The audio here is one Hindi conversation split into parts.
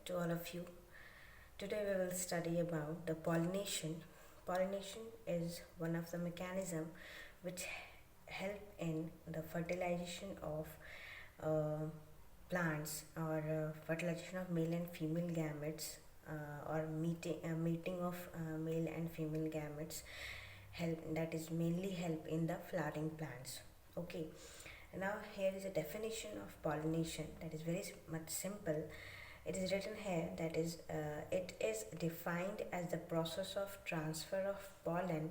to all of you. Today we will study about the pollination. Pollination is one of the mechanism which help in the fertilization of plants or fertilization of male and female gametes or meeting of male and female gametes help, that is mainly help in the flowering plants. Okay, now here is a definition of pollination that is very much simple. It is written here that is it is defined as the process of transfer of pollen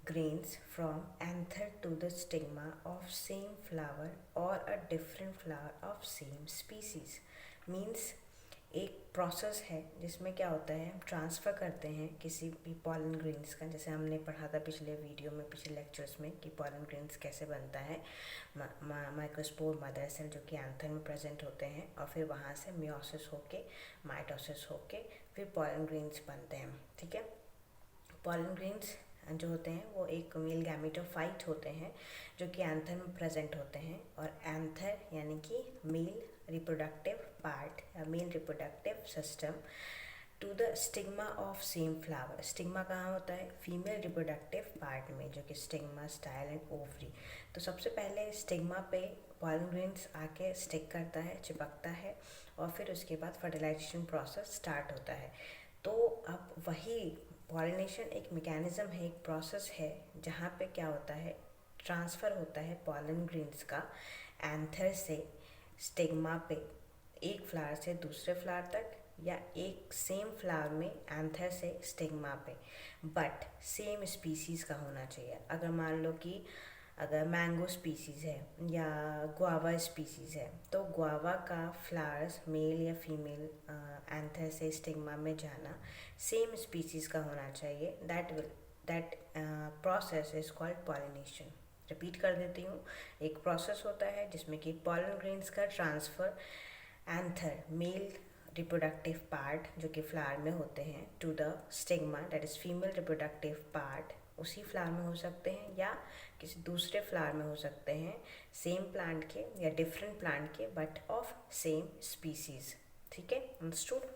grains from anther to the stigma of same flower or a different flower of same species. Means एक प्रोसेस है जिसमें क्या होता है, हम ट्रांसफ़र करते हैं किसी भी पॉलन ग्रेन्स का, जैसे हमने पढ़ा था पिछले वीडियो में, पिछले लेक्चर्स में, कि पॉलन ग्रेन्स कैसे बनता है। माइक्रोस्पोर मदर सेल जो कि एंथर में प्रेजेंट होते हैं और फिर वहाँ से मियोसिस होके माइटोसिस होके फिर पॉलन ग्रेन्स बनते हैं। ठीक है, पॉलन ग्रेन्स जो होते हैं वो एक मेल गैमेटोफाइट होते हैं जो कि एंथर में प्रेजेंट होते हैं, और एंथर यानी कि मेल रिप्रोडक्टिव पार्ट या male reproductive system to the stigma of same flower. Stigma कहाँ होता है? फीमेल रिप्रोडक्टिव पार्ट में, जो कि स्टिग्मा, स्टाइल एंड ओवरी। तो सबसे पहले स्टिग्मा पे पॉलन ग्रेन्स आके स्टिक करता है, चिपकता है, और फिर उसके बाद फर्टिलाइजेशन प्रोसेस स्टार्ट होता है। तो अब वही पॉलिनेशन एक मैकेनिज्म है, एक प्रोसेस है जहाँ पे क्या होता है, ट्रांसफ़र होता है पॉलन ग्रेन्स का एंथर से स्टिग्मा पे, एक फ्लावर से दूसरे फ्लावर तक, या एक सेम फ्लावर में एंथर से स्टिग्मा पे, बट सेम स्पीसीज़ का होना चाहिए। अगर मान लो कि अगर मैंगो स्पीसीज़ है या गुआवा स्पीसीज़ है, तो गुआवा का फ्लावर्स मेल या फीमेल एंथर से स्टिग्मा में जाना सेम स्पीसीज़ का होना चाहिए। That process is called pollination. Repeat कर देती हूँ, एक प्रोसेस होता है जिसमें कि पॉलन ग्रेन्स का transfer anther male reproductive part जो कि फ्लावर में होते हैं to the stigma that is female reproductive part, उसी फ्लावर में हो सकते हैं या किसी दूसरे फ्लावर में हो सकते हैं, सेम प्लांट के या डिफरेंट प्लांट के, बट ऑफ सेम स्पीसीज़। ठीक है, अंडरस्टूड।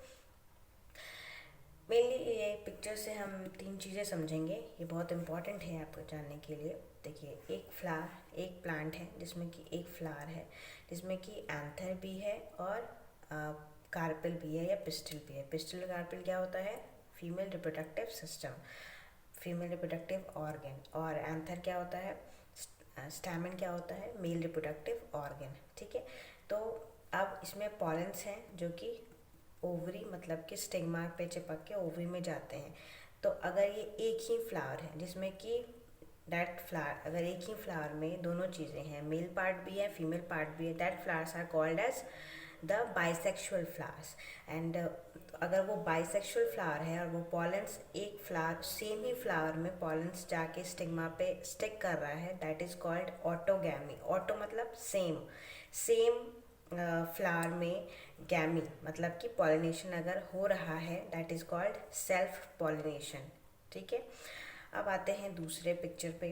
मेनली ये पिक्चर से हम तीन चीज़ें समझेंगे, ये बहुत इम्पॉर्टेंट है आपको जानने के लिए। देखिए, एक प्लांट है जिसमें कि एक फ्लावर है जिसमें कि एंथर भी है और कार्पेल भी है या पिस्टल भी है। पिस्टल कार्पेल क्या होता है? Female reproductive system, female reproductive organ, और एंथर क्या होता है? स्टैमेन क्या होता है? Male reproductive organ. ठीक है, तो अब इसमें पॉलेंस हैं जो कि ओवरी मतलब कि स्टिग्मा पे चिपक के ओवरी में जाते हैं। तो अगर ये एक ही फ्लावर है जिसमें कि दैट फ्लावर, अगर एक ही फ्लावर में दोनों चीज़ें हैं, मेल पार्ट भी है फीमेल पार्ट भी है, that flowers are called as the bisexual flowers. And अगर वो बाइसेक्सुअल फ्लावर है और वो पॉलेंस एक फ्लावर, सेम ही फ्लावर में पॉलेंस जाके स्टिग्मा पे स्टिक कर रहा है, that is called autogamy. Auto मतलब सेम फ्लावर में, गैमी मतलब कि पॉलिनेशन अगर हो रहा है, that is called self pollination. ठीक है, अब आते हैं दूसरे पिक्चर पे।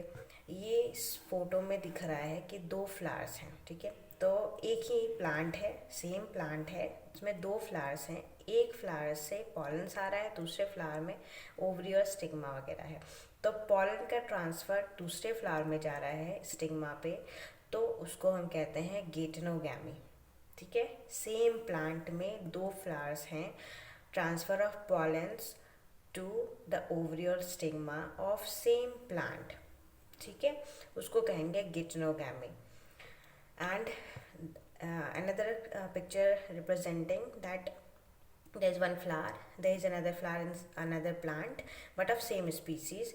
ये इस फोटो में दिख रहा है कि दो फ्लावर्स हैं। ठीक है, तो एक ही प्लांट है, सेम प्लांट है, इसमें दो फ्लावर्स हैं। एक फ्लावर से पॉलन्स आ रहा है, दूसरे फ्लावर में ओवरी और स्टिग्मा वगैरह है। तो पॉलन का ट्रांसफ़र दूसरे फ्लावर में जा रहा है स्टिग्मा पे, तो उसको हम कहते हैं गेटनोगैमी। ठीक है, सेम प्लांट में दो फ्लावर्स हैं, transfer of pollens to the ovary और स्टिग्मा ऑफ सेम प्लांट। ठीक है, उसको कहेंगे geitonogamy. And another picture representing that there is one flower, there is another flower in another plant but of same species.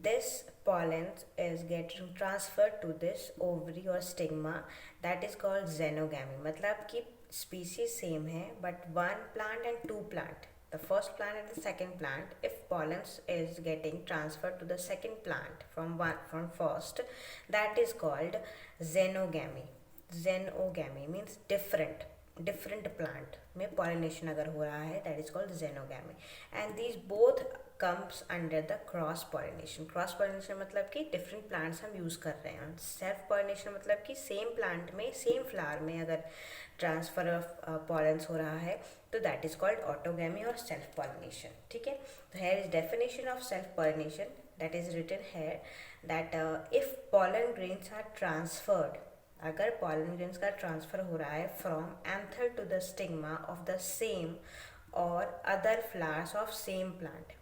This pollen is getting transferred to this ovary or stigma, that is called xenogamy। मतलब कि species same है but one plant and two plant, the first plant and the second plant, if pollen is getting transferred to the second plant from first, that is called xenogamy। xenogamy means different plant में pollination अगर हो रहा है, that is called xenogamy। and these both comes under the cross pollination. Cross pollination मतलब कि डिफरेंट प्लांट्स हम यूज़ कर रहे हैं. सेल्फ पॉलिनेशन मतलब कि सेम प्लांट में, सेम फ्लावर में अगर ट्रांसफर ऑफ पॉलन्स हो रहा है तो दैट इज कॉल्ड ऑटोगैमी और सेल्फ पॉलिनेशन. ठीक है. तो here is definition of self pollination that is written here that if pollen grains are transferred, अगर पॉलन ग्रेन्स का ट्रांसफर हो रहा है from anther to the stigma of the same और other flowers of same plant.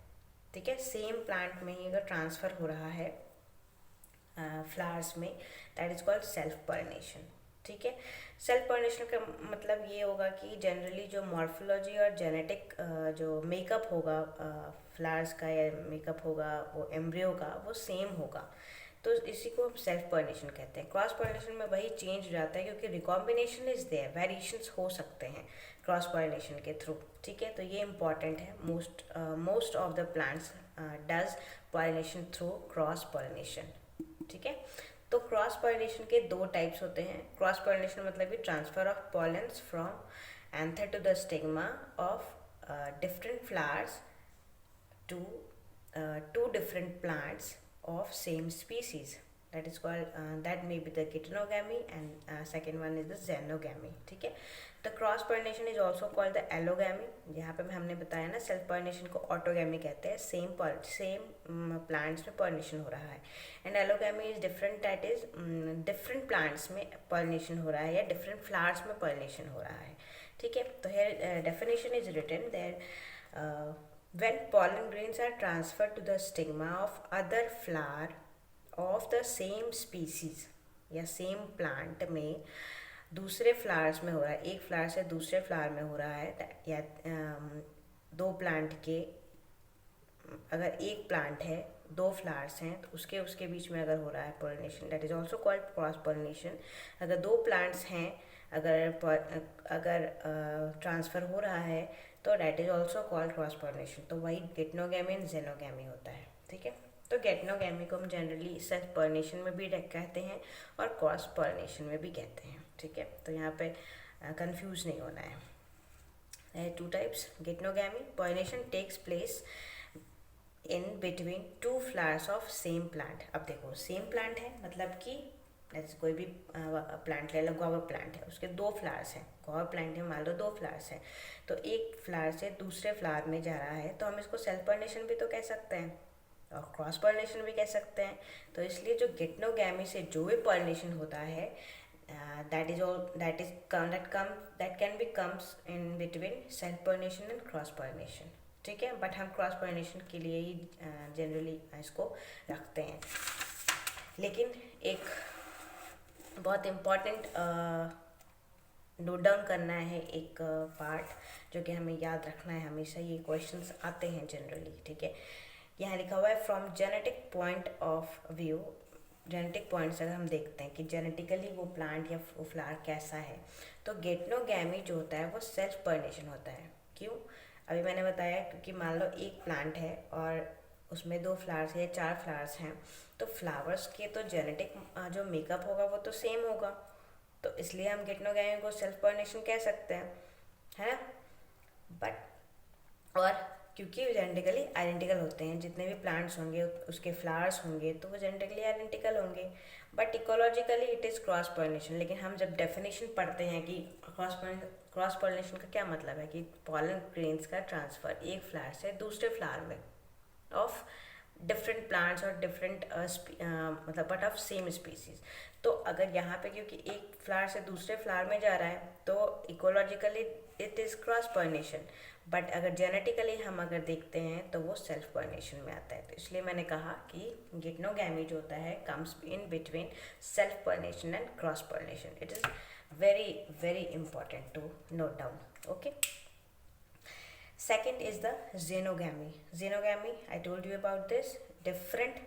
ठीक है. सेम प्लांट में ही अगर ट्रांसफ़र हो रहा है फ्लावर्स में, that is called self pollination. ठीक है. सेल्फ पॉलिनेशन का मतलब ये होगा कि जनरली जो मॉर्फोलॉजी और जेनेटिक जो मेकअप होगा फ्लावर्स का या मेकअप होगा वो एम्ब्रियो का, वो सेम होगा. तो इसी को हम सेल्फ पॉलिनेशन कहते हैं. क्रॉस पॉलिनेशन में वही चेंज हो जाता है क्योंकि रिकॉम्बिनेशन इज देयर, वेरिएशंस हो सकते हैं क्रॉस पॉलिनेशन के थ्रू. ठीक है. तो ये इंपॉर्टेंट है. Most of the plants does pollination through cross pollination. ठीक है. तो क्रॉस पॉलिनेशन के दो टाइप्स होते हैं. क्रॉस पॉलिनेशन मतलब कि transfer of pollens from anther to the stigma of different flowers to different plants of same species. That is called that may be the geitonogamy and second one is the xenogamy. ठीक है. The cross pollination is also called the allogamy. यहाँ पे हमने बताया ना सेल्फ pollination को ऑटोगैमी कहते हैं. सेम प्लांट्स में pollination हो रहा है. And allogamy is different, that is different plants में pollination हो रहा है या different flowers में pollination हो रहा है. ठीक है. तो here definition is written there when pollen grains are transferred to the stigma of other flower of the same species या सेम प्लांट में दूसरे फ्लावर्स में हो रहा है, एक फ्लावर से दूसरे फ्लावर में हो रहा है, या दो प्लांट के, अगर एक प्लांट है दो फ्लावर्स हैं तो उसके बीच में अगर हो रहा है pollination, that is also called cross pollination. अगर दो प्लांट्स हैं, अगर ट्रांसफ़र हो रहा है तो that is also called cross pollination. तो वही गेटनोगैमी एंड जेनोगैमी होता है. ठीक है. तो गेटनोगैमी को हम जनरली सेल्फ पॉलिनेशन में भी कहते हैं और क्रॉस पॉलिनेशन में भी कहते हैं. ठीक है. तो यहाँ पे कंफ्यूज नहीं होना है. Two types geitonogamy. Pollination takes place in between two flowers of same plant. अब देखो सेम प्लांट है मतलब कि जैसे कोई भी प्लांट ले लो, गुआवा प्लांट है, उसके दो फ्लावर्स हैं. गुआवा प्लांट है, मान लो दो फ्लावर्स हैं, तो एक फ्लावर से दूसरे फ्लावर में जा रहा है तो हम इसको सेल्फ पॉलिनेशन भी तो कह सकते हैं और क्रॉस पॉलिनेशन भी कह सकते हैं. तो इसलिए जो गेटनोगैमी से जो भी पॉलिनेशन होता है that can be comes in between self pollination and cross pollination. ठीक है. बट हम क्रॉस पॉलिनेशन के लिए ही जनरली इसको रखते हैं. लेकिन एक बहुत इम्पॉर्टेंट नोट डाउन करना है एक पार्ट जो कि हमें याद रखना है हमेशा. ये क्वेश्चंस आते हैं जनरली. ठीक है. यहाँ लिखा हुआ है from genetic point of view. Genetic point से अगर हम देखते हैं कि जेनेटिकली वो प्लांट या वो फ्लावर कैसा है, तो गेटनोगैमी जो होता है वो सेल्फ पॉलिनेशन होता है. क्यों? अभी मैंने बताया क्योंकि मान लो एक प्लांट है और उसमें दो फ्लावर्स या चार फ्लावर्स हैं, तो फ्लावर्स के तो जेनेटिक जो मेकअप होगा वो तो सेम होगा, तो इसलिए हम गेटनोगैमी को सेल्फ पॉलिनेशन कह सकते हैं, है ना. बट और क्योंकि जेनेटिकली आइडेंटिकल होते हैं, जितने भी प्लांट्स होंगे उसके फ्लावर्स होंगे तो वो जेनेटिकली आइडेंटिकल होंगे. But ecologically it is cross pollination. लेकिन हम जब डेफिनेशन पढ़ते हैं कि क्रॉस पॉलिनेशन का क्या मतलब है कि पॉलन ग्रेन्स का ट्रांसफ़र एक फ्लावर से दूसरे फ्लावर में ऑफ डिफरेंट प्लांट्स और डिफरेंट मतलब बट ऑफ सेम स्पीसीज. तो अगर यहाँ पे क्योंकि एक फ्लावर से दूसरे फ्लावर में जा रहा है तो ecologically it is cross pollination. But अगर जेनेटिकली हम अगर देखते हैं तो वो सेल्फ पॉलिनेशन में आता है. तो इसलिए मैंने कहा कि गेटनोगैमी जो होता है comes in between self pollination and cross pollination. It is very very important to note down. Okay. Second is the xenogamy. Xenogamy, I told you about this. Different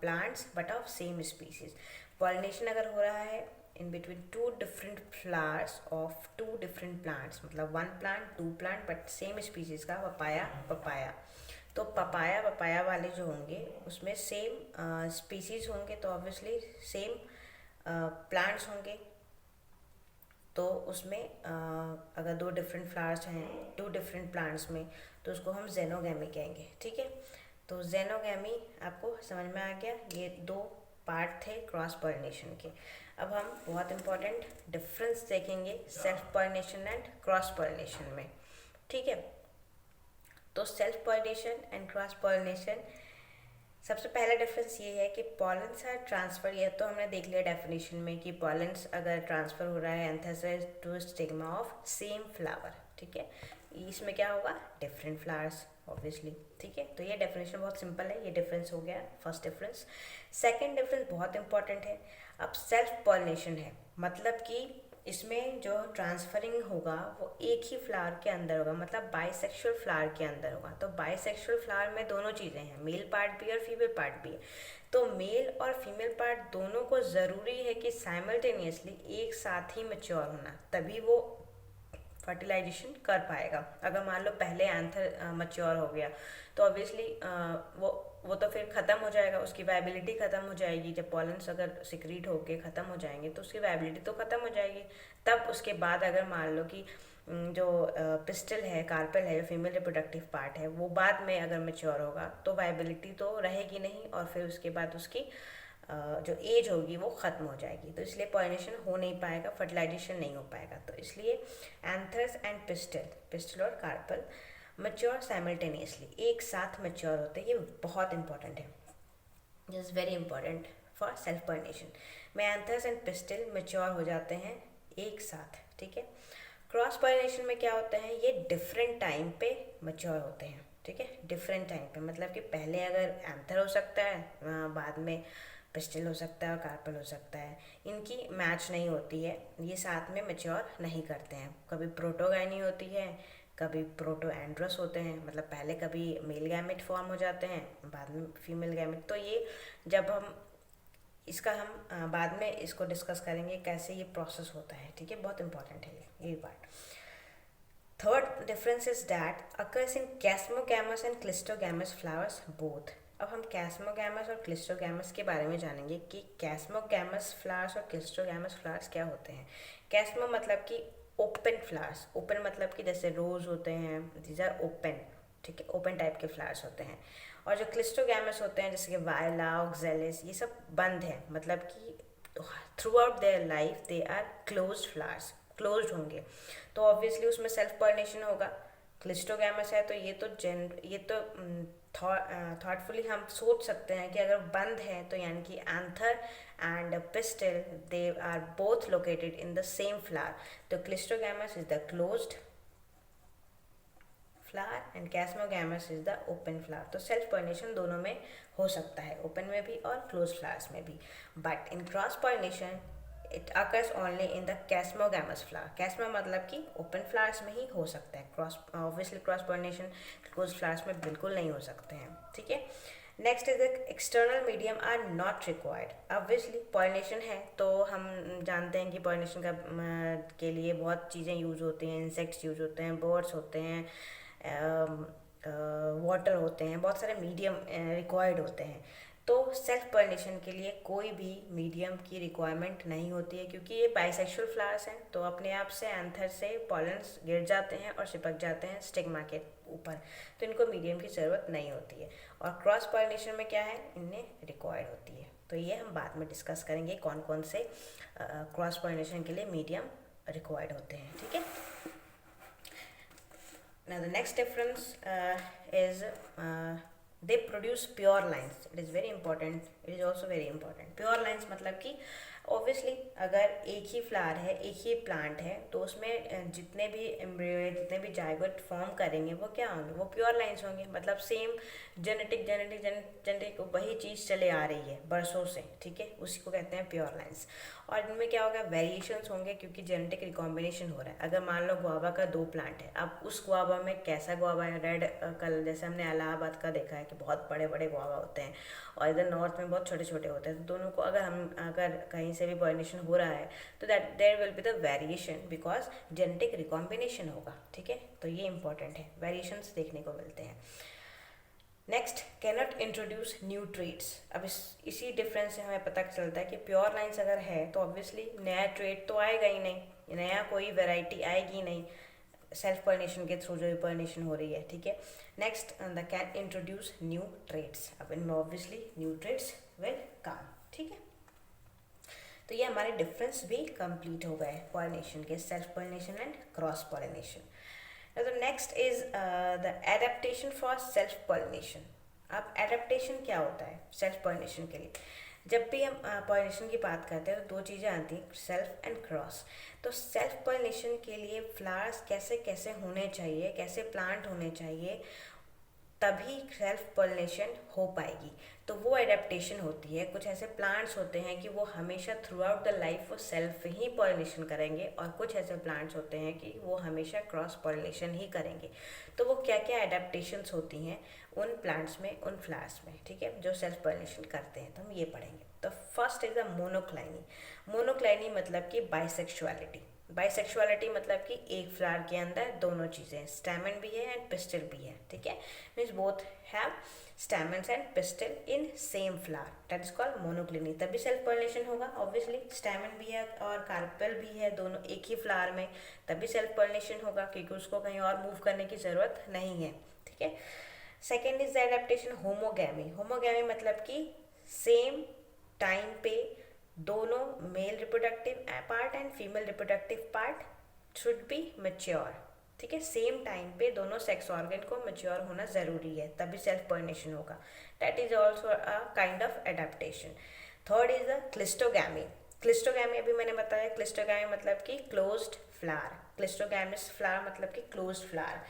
plants but of same species. Pollination अगर हो रहा है in between two different flowers of two different plants, मतलब one plant two plant but same species का पपाया. तो पपाया वाले जो होंगे उसमें सेम स्पीसीज होंगे तो ऑब्वियसली सेम प्लांट्स होंगे. तो उसमें अगर दो डिफरेंट फ्लावर्स हैं टू डिफरेंट प्लांट्स में, तो उसको हम जेनोगैमी कहेंगे, ठीक है। तो जेनोगैमी आपको समझ में आ गया, ये दो पार्ट थे क्रॉस पॉलिनेशन के। अब हम बहुत इंपॉर्टेंट डिफरेंस देखेंगे self pollination and cross pollination में, ठीक है। तो self pollination and cross pollination, सबसे पहला डिफरेंस ये है कि पॉलेंस आर ट्रांसफर, ये तो हमने देख लिया डेफिनेशन में कि पॉलेंस अगर ट्रांसफर हो रहा है anther to stigma of same flower, ठीक है। इसमें क्या होगा, डिफरेंट फ्लावर्स ऑब्वियसली, ठीक है। तो ये डेफिनेशन बहुत सिंपल है, ये डिफरेंस हो गया फर्स्ट डिफरेंस। सेकंड डिफरेंस बहुत इंपॉर्टेंट है। अब सेल्फ पॉलिनेशन है, मतलब कि इसमें जो ट्रांसफरिंग होगा वो एक ही फ्लावर के अंदर होगा, मतलब बाइसेक्सुअल फ्लावर के अंदर होगा। तो बाइसेक्सुअल फ्लावर में दोनों चीज़ें हैं, मेल पार्ट भी और फीमेल पार्ट भी है। तो मेल और फीमेल पार्ट दोनों को ज़रूरी है कि साइमल्टेनियसली एक साथ ही मैच्योर होना, तभी वो फर्टिलाइजेशन कर पाएगा। अगर मान लो पहले एंथर मैच्योर हो गया तो ऑब्वियसली वो तो फिर ख़त्म हो जाएगा, उसकी वायबिलिटी ख़त्म हो जाएगी। जब पॉलेंस अगर सिक्रीट होके ख़त्म हो जाएंगे तो उसकी वायबिलिटी तो ख़त्म हो जाएगी। तब उसके बाद अगर मान लो कि जो पिस्टल है, कार्पेल है, जो फीमेल रिप्रोडक्टिव पार्ट है, वो बाद में अगर मैच्योर होगा तो वायबिलिटी तो रहेगी नहीं, और फिर उसके बाद उसकी जो एज होगी वो ख़त्म हो जाएगी। तो इसलिए पॉलिनेशन हो नहीं पाएगा, फर्टिलाइजेशन नहीं हो पाएगा। तो इसलिए एंथर्स एंड पिस्टल और कार्पल मैच्योर साइमल्टेनियसली, एक साथ मैच्योर होते हैं। ये बहुत इंपॉर्टेंट है, this is very important for self pollination में एंथर्स एंड पिस्टल मैच्योर हो जाते हैं एक साथ, ठीक है। क्रॉस पॉलिनेशन में क्या होता है, ये डिफरेंट टाइम पे मैच्योर होते हैं, ठीक है। डिफरेंट टाइम पे मतलब कि पहले अगर एंथर हो सकता है, बाद में पिस्टल हो सकता है और कार्पल हो सकता है। इनकी मैच नहीं होती है, ये साथ में मैच्योर नहीं करते हैं। कभी प्रोटोगाइनी होती है, कभी प्रोटो एंड्रस होते हैं, मतलब पहले कभी मेल गैमेट फॉर्म हो जाते हैं, बाद में फीमेल गैमेट। तो ये जब हम इसका हम बाद में इसको डिस्कस करेंगे कैसे ये प्रोसेस होता है, ठीक है। बहुत इंपॉर्टेंट है ये part. Third difference is that occurs in chasmogamous and cleistogamous flowers both. अब हम कैस्मोगैमस और क्लिस्टोगैमस के बारे में जानेंगे कि कैस्मोगैमस फ्लावर्स और क्लिस्टोगैमस फ्लावर्स क्या होते हैं। कैस्मो मतलब कि ओपन फ्लावर्स, ओपन मतलब कि जैसे रोज होते हैं, दीज आर ओपन, ठीक है, ओपन टाइप के फ्लावर्स होते हैं। और जो क्लिस्टोगैमस होते हैं जैसे कि वायला, ऑक्जेलिस, ये सब बंद हैं, मतलब कि throughout their life they are closed flowers, closed होंगे। तो ऑब्वियसली उसमें सेल्फ पॉलिनेशन होगा। क्लिस्टोगैमस है तो ये तो थॉटफुली हम सोच सकते हैं कि अगर बंद है तो यानी कि anther and pistil they are both located in the same flower. तो cleistogamous is the closed flower and chasmogamous is the open flower. तो सेल्फ पॉलिनेशन दोनों में हो सकता है, ओपन में भी और क्लोज फ्लावर्स में भी। But in cross pollination it occurs only in the chasmogamous flower. Chasmo मतलब कि ओपन फ्लावर्स में ही हो सकता है, cross obviously cross pollination close flowers में बिल्कुल नहीं हो सकते हैं, ठीक है। Next is external medium are not required. Obviously pollination है तो हम जानते हैं कि पॉलिनेशन का के लिए बहुत चीज़ें यूज़ होती हैं, इंसेक्ट्स यूज़ होते हैं, बर्ड्स होते हैं, वाटर होते हैं, बहुत सारे मीडियम रिक्वायर्ड होते हैं। तो सेल्फ पॉलिनेशन के लिए कोई भी मीडियम की रिक्वायरमेंट नहीं होती है, क्योंकि ये बाइसेक्सुअल फ्लावर्स हैं तो अपने आप से एंथर से पॉलेंस गिर जाते हैं और चिपक जाते हैं स्टिग्मा के ऊपर, तो इनको मीडियम की ज़रूरत नहीं होती है। और क्रॉस पॉलिनेशन में क्या है, इन्हें रिक्वायर्ड होती है। तो ये हम बाद में डिस्कस करेंगे कौन कौन से क्रॉस पॉलिनेशन के लिए मीडियम रिक्वायर्ड होते हैं, ठीक है। Now the next difference is they produce pure lines. It is very important. It is also very important. Pure lines मतलब कि ऑब्वियसली अगर एक ही फ्लावर है, एक ही प्लांट है, तो उसमें जितने भी एम्ब्रियो, जितने भी जाइगोट फॉर्म करेंगे वो क्या होंगे, वो प्योर लाइंस होंगे। मतलब सेम जेनेटिक वही चीज़ चले आ रही है बरसों से, ठीक है, उसी को कहते हैं प्योर लाइंस। और इनमें क्या होगा, वेरिएशंस होंगे क्योंकि जेनेटिक रिकॉम्बिनेशन हो रहा है। अगर मान लो गुआवा का 2 प्लांट है, अब उस गुआवा में कैसा गुआवा है, रेड कलर, जैसे हमने इलाहाबाद का देखा है कि बहुत बड़े बड़े गुआवा होते हैं और इधर नॉर्थ में बहुत छोटे छोटे होते हैं। तो दोनों को अगर कहीं से भी पॉलिनेशन हो रहा है तो that there will be the variation because genetic recombination होगा, ठीक है। तो ये इंपॉर्टेंट है, वेरिएशंस देखने को मिलते हैं। Next, cannot introduce new traits. अब इसी डिफरेंस से हमें पता चलता है कि प्योर लाइन्स अगर है तो ऑब्वियसली नया ट्रेड तो आएगा ही नहीं, नया कोई वैरायटी आएगी नहीं सेल्फ पॉलिनेशन के थ्रू जो पॉलिनेशन हो रही है, ठीक है। Next they can introduce new traits, अब इनमें obviously new traits will come, ठीक है। तो ये हमारे डिफरेंस भी कंप्लीट हो गए पॉलिनेशन के, self pollination and cross pollination. तो next is the adaptation for self pollination. अब एडेप्टेशन क्या होता है सेल्फ पॉलिनेशन के लिए? जब भी हम पॉलिनेशन की बात करते हैं तो दो चीज़ें आती हैं, सेल्फ एंड क्रॉस। तो सेल्फ पॉलिनेशन के लिए फ्लावर्स कैसे कैसे होने चाहिए, कैसे प्लांट होने चाहिए, तभी सेल्फ पॉलिनेशन हो पाएगी। तो वो एडेप्टेशन होती है। कुछ ऐसे प्लांट्स होते हैं कि वो हमेशा थ्रू आउट द लाइफ वो सेल्फ ही पॉलिनेशन करेंगे, और कुछ ऐसे प्लांट्स होते हैं कि वो हमेशा क्रॉस पॉलिनेशन ही करेंगे। तो वो क्या क्या एडेप्टेशंस होती हैं उन प्लांट्स में, उन फ्लावर्स में, ठीक है, जो सेल्फ पॉलिनेशन करते हैं, तो हम ये पढ़ेंगे। तो first is the monocliny. Monocliny मतलब कि बाइसेक्सुअलिटी। बाइसेक्सुअलिटी मतलब कि एक फ्लावर के अंदर दोनों चीज़ें, स्टैमेन भी है एंड पिस्टिल भी है, ठीक है। Means both have stamens and pistil in same flower, that is called monocliny. तभी सेल्फ पॉलिनेशन होगा। ऑब्वियसली स्टैमेन भी है और कार्पेल भी है, दोनों एक ही फ्लावर में, तभी सेल्फ पॉलिनेशन होगा, क्योंकि उसको कहीं और मूव करने की ज़रूरत नहीं है, ठीक है। Second is the adaptation homogamy. Homogamy मतलब कि सेम टाइम पे दोनों male reproductive part and female reproductive part should be mature, ठीक है। सेम टाइम पे दोनों सेक्स ऑर्गन को मैच्योर होना ज़रूरी है, तभी सेल्फ पॉलिनेशन होगा। That is also a kind of adaptation. Third is the cleistogamy. Cleistogamy अभी मैंने बताया, क्लिस्टोगैमी मतलब कि क्लोज्ड फ्लावर, क्लिस्टोगैमस फ्लावर मतलब कि क्लोज्ड फ्लावर।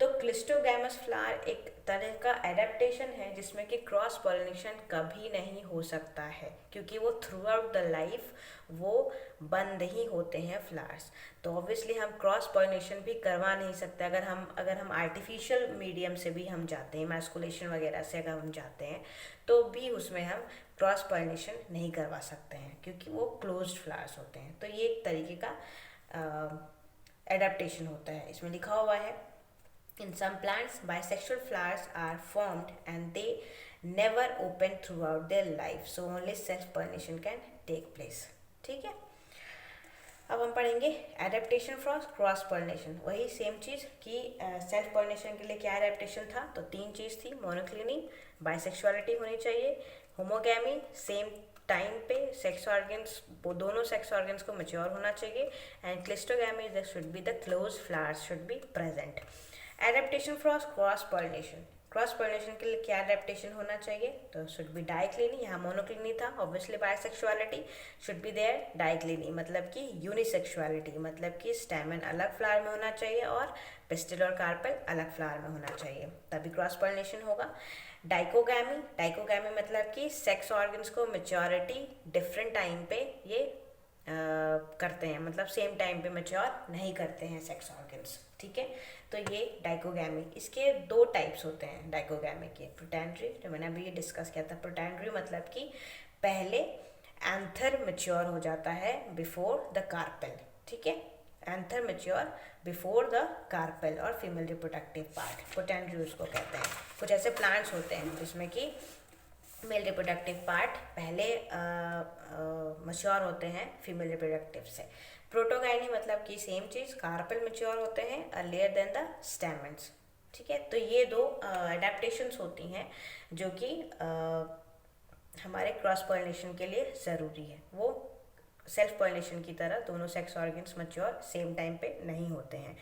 तो क्लिस्टोगैमस फ्लावर एक तरह का एडेप्टेशन है जिसमें कि क्रॉस पॉलिनेशन कभी नहीं हो सकता है, क्योंकि वो थ्रू आउट द लाइफ वो बंद ही होते हैं फ्लावर्स। तो ऑब्वियसली हम क्रॉस पॉलिनेशन भी करवा नहीं सकते। अगर हम आर्टिफिशियल मीडियम से भी हम जाते हैं, मैस्कुलेशन वगैरह से अगर हम जाते हैं, तो भी उसमें हम क्रॉस पॉलिनेशन नहीं करवा सकते हैं, क्योंकि वो क्लोज्ड फ्लावर्स होते हैं। तो ये एक तरीके का एडेप्टेशन होता है। इसमें लिखा हुआ है, in some plants bisexual flowers are formed and they never open throughout their life, so only self pollination can take place, ठीक है। अब हम पढ़ेंगे एडेप्टेशन फॉर क्रॉस पॉलिनेशन। वही सेम चीज़ कि सेल्फ पॉलिनेशन के लिए क्या एडेप्टेशन था, तो तीन चीज़ थी, मोनोक्लिनी, बाइसेक्सुअलिटी होनी चाहिए, होमोगैमी, सेम टाइम पे सेक्स ऑर्गन्स, दोनों सेक्स ऑर्गन्स को मैच्योर होना चाहिए, and cleistogamy should be the close flowers should be present. Adaptation for cross pollination. Cross pollination के लिए क्या एडेप्टेशन होना चाहिए, तो शुड बी डाइक्लिनी, यहाँ मोनोक्लिनी था, obviously bisexuality should be there, dicliny मतलब कि यूनिसेक्सुअलिटी, मतलब कि स्टैमेन अलग फ्लावर में होना चाहिए और पिस्टिल और कार्पेल अलग फ्लावर में होना चाहिए, तभी क्रॉस पॉलिनेशन होगा। डाइकोगैमी, डाइकोगैमी मतलब कि सेक्स ऑर्गन्स को मैच्योरिटी डिफरेंट टाइम पे ये करते हैं, मतलब सेम टाइम पे मैच्योर नहीं करते हैं सेक्स ऑर्गन्स, ठीक है। तो ये डाइकोगैमी, इसके दो टाइप्स होते हैं डाइकोगैमी के, प्रोटेंड्री, जो मैंने अभी डिस्कस किया था। प्रोटेंड्री मतलब कि पहले एंथर मैच्योर हो जाता है बिफोर द कार्पेल, ठीक है, anther mature before the carpel और फीमेल रिप्रोडक्टिव पार्ट, प्रोटेंड्री उसको कहते हैं। कुछ ऐसे प्लांट्स होते हैं जिसमें कि मेल रिप्रोडक्टिव पार्ट पहले मैच्योर होते हैं फीमेल रिप्रोडक्टिव से। प्रोटोगाइनी मतलब कि सेम चीज़, कार्पेल मैच्योर होते हैं अर्लियर देन द स्टैमेंस, ठीक है। तो ये दो एडेप्टेशंस होती हैं जो कि हमारे क्रॉस पॉलिनेशन के लिए ज़रूरी है। वो सेल्फ पॉलिनेशन की तरह दोनों sex organs mature same time पे नहीं होते हैं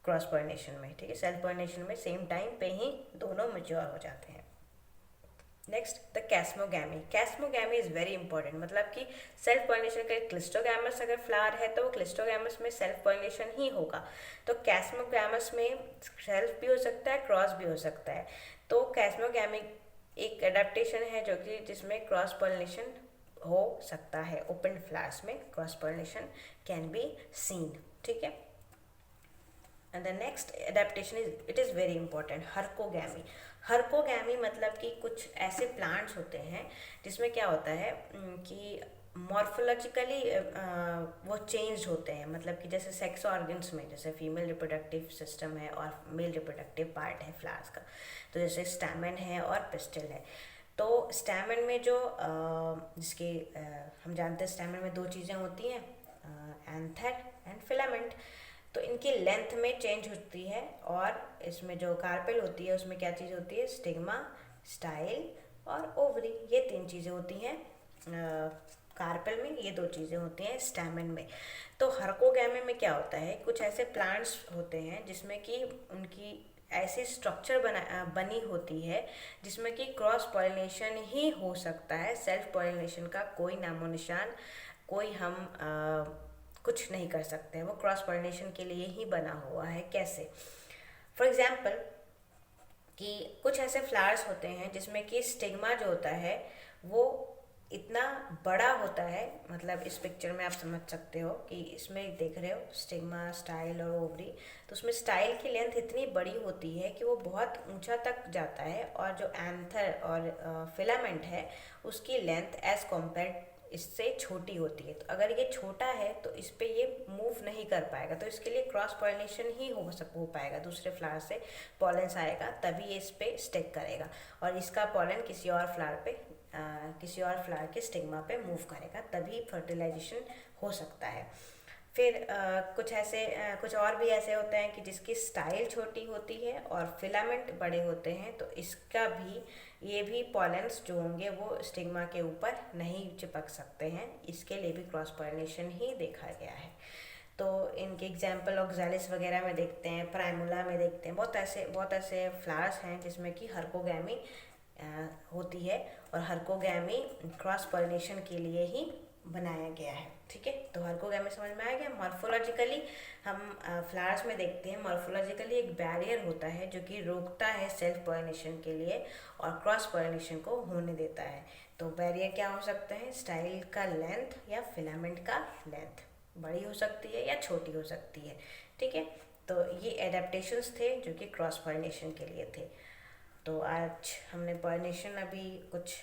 क्रॉस पॉलिनेशन में, ठीक है। सेल्फ पॉलिनेशन में सेम टाइम पे ही दोनों मैच्योर हो जाते हैं। Next the chasmogamy. Chasmogamy is very important, मतलब कि सेल्फ पॉलिनेशन का क्लिस्टोगैमस अगर फ्लावर है तो वो क्लिस्टोगैमस में सेल्फ पॉलिनेशन ही होगा। तो कैस्मोगैमस में सेल्फ भी हो सकता है, क्रॉस भी हो सकता है। तो कैस्मोगैमी एक एडेप्टेशन है जो कि जिसमें क्रॉस पॉलिनेशन हो सकता है, ओपन फ्लावर्स में cross pollination can be seen, ठीक है। And the next adaptation is, it is very important, herkogamy. Herkogamy मतलब कि कुछ ऐसे प्लांट्स होते हैं जिसमें क्या होता है कि मॉर्फोलॉजिकली वो चेंज होते हैं, मतलब कि जैसे सेक्स ऑर्गन्स में जैसे फीमेल रिप्रोडक्टिव सिस्टम है और मेल रिप्रोडक्टिव पार्ट है फ्लावर्स का, तो जैसे स्टैमेन है और पिस्टिल है। तो स्टैमेन में जो जिसके हम जानते हैं स्टैमेन में दो चीज़ें होती हैं, एंथर एंड फिलामेंट। तो इनकी लेंथ में चेंज होती है, और इसमें जो कार्पेल होती है उसमें क्या चीज़ होती है, स्टिग्मा, स्टाइल और ओवरी, ये 3 चीज़ें होती हैं कार्पेल में, ये 2 चीज़ें होती हैं स्टैमेन में। तो हर्कोगैमे में क्या होता है, कुछ ऐसे प्लांट्स होते हैं जिसमें कि उनकी ऐसी स्ट्रक्चर बनी होती है जिसमें कि क्रॉस पॉलिनेशन ही हो सकता है, सेल्फ पॉलिनेशन का कोई नामो निशान, कोई हम कुछ नहीं कर सकते हैं, वो क्रॉस पॉलिनेशन के लिए ही बना हुआ है। कैसे? फॉर एग्जाम्पल कि कुछ ऐसे फ्लावर्स होते हैं जिसमें कि स्टिग्मा जो होता है वो इतना बड़ा होता है, मतलब इस पिक्चर में आप समझ सकते हो कि इसमें देख रहे हो स्टिग्मा, स्टाइल और ओवरी, तो उसमें स्टाइल की लेंथ इतनी बड़ी होती है कि वो बहुत ऊंचा तक जाता है, और जो एंथर और फिलामेंट है उसकी लेंथ एज कम्पेयर इससे छोटी होती है। तो अगर ये छोटा है तो इस पर ये मूव नहीं कर पाएगा, तो इसके लिए क्रॉस पॉलिनेशन ही हो पाएगा, दूसरे फ्लावर से पॉलेंस आएगा तभी ये इस पे स्टिक करेगा, और इसका पॉलन किसी और फ्लावर के स्टिग्मा पे मूव करेगा, तभी फर्टिलाइजेशन हो सकता है। फिर कुछ और भी ऐसे होते हैं कि जिसकी स्टाइल छोटी होती है और फिलामेंट बड़े होते हैं, तो ये भी पॉलेंस जो होंगे वो स्टिग्मा के ऊपर नहीं चिपक सकते हैं, इसके लिए भी क्रॉस पॉलिनेशन ही देखा गया है। तो इनके एग्जाम्पल ऑक्सैलिस वगैरह में देखते हैं, प्राइमुला में देखते हैं, बहुत ऐसे फ्लावर्स हैं जिसमें कि हर्कोगैमी होती है, और हर्कोगैमी क्रॉस पॉलिनेशन के लिए ही बनाया गया है। ठीक है, तो हर्कोगैमी समझ में आ गया। मॉर्फोलॉजिकली हम फ्लावर्स में देखते हैं, मॉर्फोलॉजिकली एक बैरियर होता है जो कि रोकता है सेल्फ पॉलिनेशन के लिए और क्रॉस पॉलिनेशन को होने देता है। तो बैरियर क्या हो सकता है, स्टाइल का लेंथ या फिलामेंट का लेंथ, बड़ी हो सकती है या छोटी हो सकती है। ठीक है, तो ये एडेप्टेशंस थे जो कि क्रॉस पॉलिनेशन के लिए थे। तो आज हमने पॉलिनेशन, अभी कुछ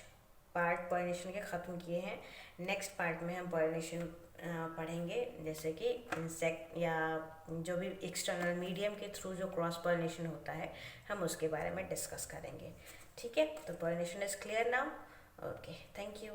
पार्ट पॉलिनेशन के ख़त्म किए हैं। नेक्स्ट पार्ट में हम पॉलिनेशन पढ़ेंगे, जैसे कि इंसेक्ट या जो भी एक्सटर्नल मीडियम के थ्रू जो क्रॉस पॉलिनेशन होता है, हम उसके बारे में डिस्कस करेंगे। ठीक है, तो pollination is clear now. Okay, thank you.